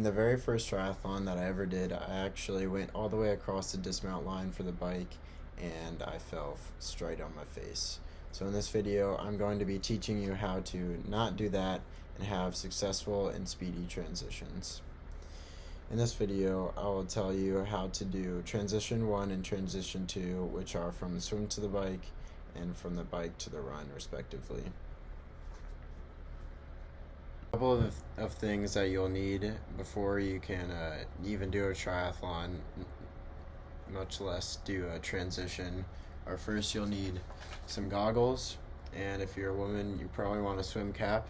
In the very first triathlon that I ever did, I actually went all the way across the dismount line for the bike and I fell straight on my face. So in this video, I'm going to be teaching you how to not do that and have successful and speedy transitions. In this video, I will tell you how to do transition 1 and transition 2, which are from the swim to the bike and from the bike to the run, respectively. A couple of things that you'll need before you can even do a triathlon, much less do a transition, are first you'll need some goggles, and if you're a woman you probably want a swim cap.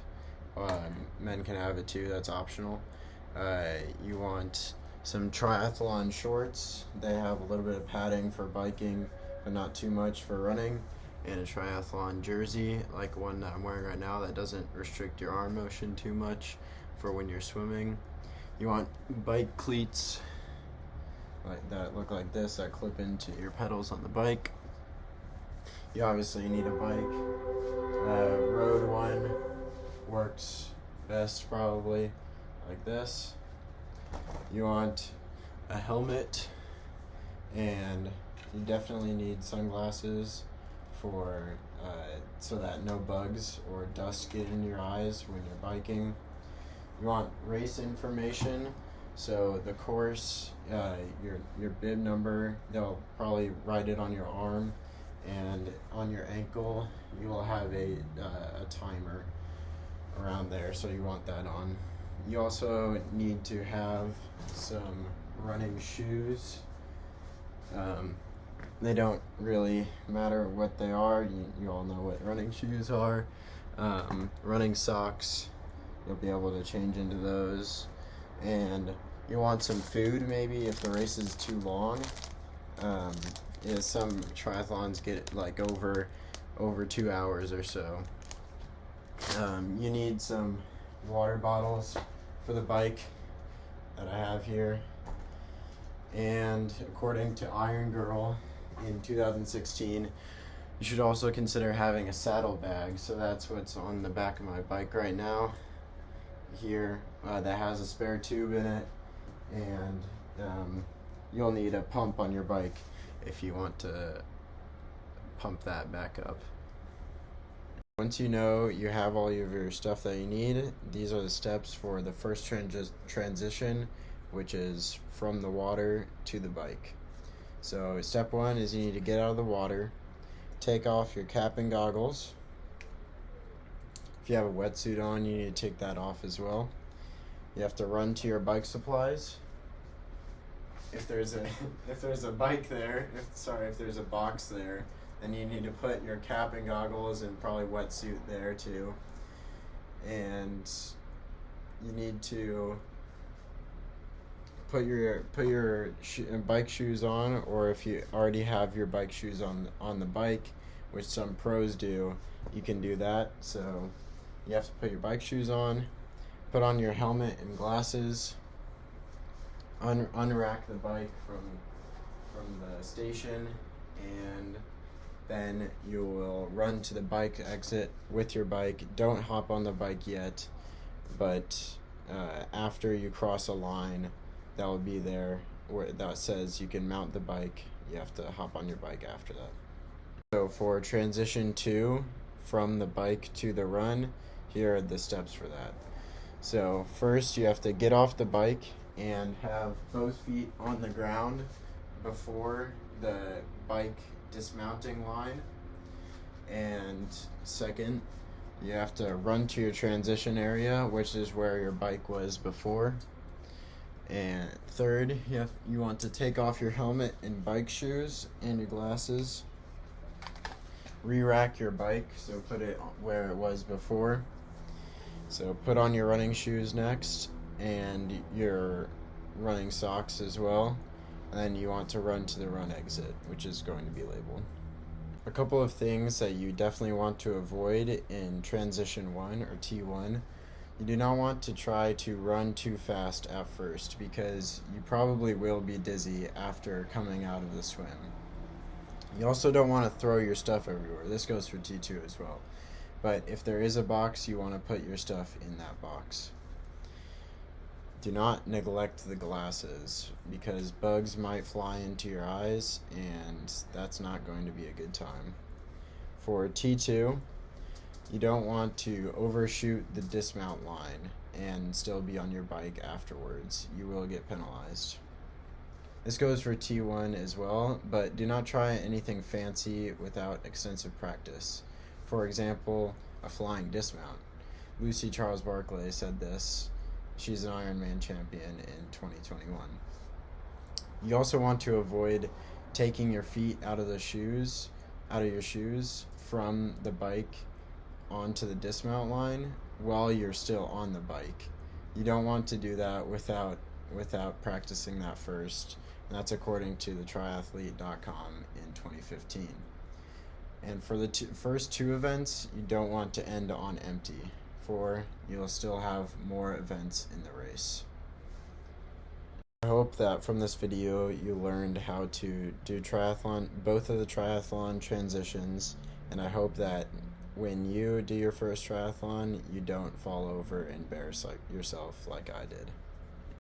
Men can have it too, that's optional. You want some triathlon shorts. They have a little bit of padding for biking but not too much for running, and a triathlon jersey like one that I'm wearing right now that doesn't restrict your arm motion too much for when you're swimming. You want bike cleats that look like this, that clip into your pedals on the bike. You obviously need a bike. Road one works best, probably like this. You want a helmet, and you definitely need sunglasses for so that no bugs or dust get in your eyes when you're biking. You want race information, so the course, your bib number, they'll probably write it on your arm, and on your ankle you will have a timer around there, so you want that on. You also need to have some running shoes. They don't really matter what they are. You all know what running shoes are. Running socks, you'll be able to change into those. And you want some food maybe if the race is too long. Some triathlons get like over 2 hours or so. You need some water bottles for the bike that I have here. And according to Iron Girl in 2016, you should also consider having a saddle bag. So that's what's on the back of my bike right now here, that has a spare tube in it, and you'll need a pump on your bike if you want to pump that back up. Once you know you have all of your stuff that you need, these are the steps for the first transition, which is from the water to the bike. So step 1 is you need to get out of the water, take off your cap and goggles. If you have a wetsuit on, you need to take that off as well. You have to run to your bike supplies. If there's a bike there, if there's a box there, then you need to put your cap and goggles and probably wetsuit there too. And you need to put your bike shoes on, or if you already have your bike shoes on the bike, which some pros do, you can do that. So you have to put your bike shoes on, put on your helmet and glasses, unrack the bike from the station, and then you will run to the bike exit with your bike. Don't hop on the bike yet, but after you cross a line that will be there where that says you can mount the bike, you have to hop on your bike after that. So for transition 2, from the bike to the run, here are the steps for that. So first you have to get off the bike and have both feet on the ground before the bike dismounting line. And second, you have to run to your transition area, which is where your bike was before. And third, you want to take off your helmet and bike shoes and your glasses. Re-rack your bike, so put it where it was before. So put on your running shoes next, and your running socks as well. And then you want to run to the run exit, which is going to be labeled. A couple of things that you definitely want to avoid in transition 1 or T1. You do not want to try to run too fast at first, because you probably will be dizzy after coming out of the swim. You also don't want to throw your stuff everywhere. This goes for T2 as well. But if there is a box, you want to put your stuff in that box. Do not neglect the glasses because bugs might fly into your eyes and that's not going to be a good time. For T2, you don't want to overshoot the dismount line and still be on your bike afterwards. You will get penalized. This goes for T1 as well, but do not try anything fancy without extensive practice. For example, a flying dismount. Lucy Charles Barclay said this. She's an Ironman champion in 2021. You also want to avoid taking your feet out of your shoes from the bike onto the dismount line while you're still on the bike. You don't want to do that without practicing that first. And that's according to the triathlete.com in 2015. And for the first two events, you don't want to end on empty, for you'll still have more events in the race. I hope that from this video you learned how to do both of the triathlon transitions, and I hope that when you do your first triathlon, you don't fall over and embarrass yourself like I did.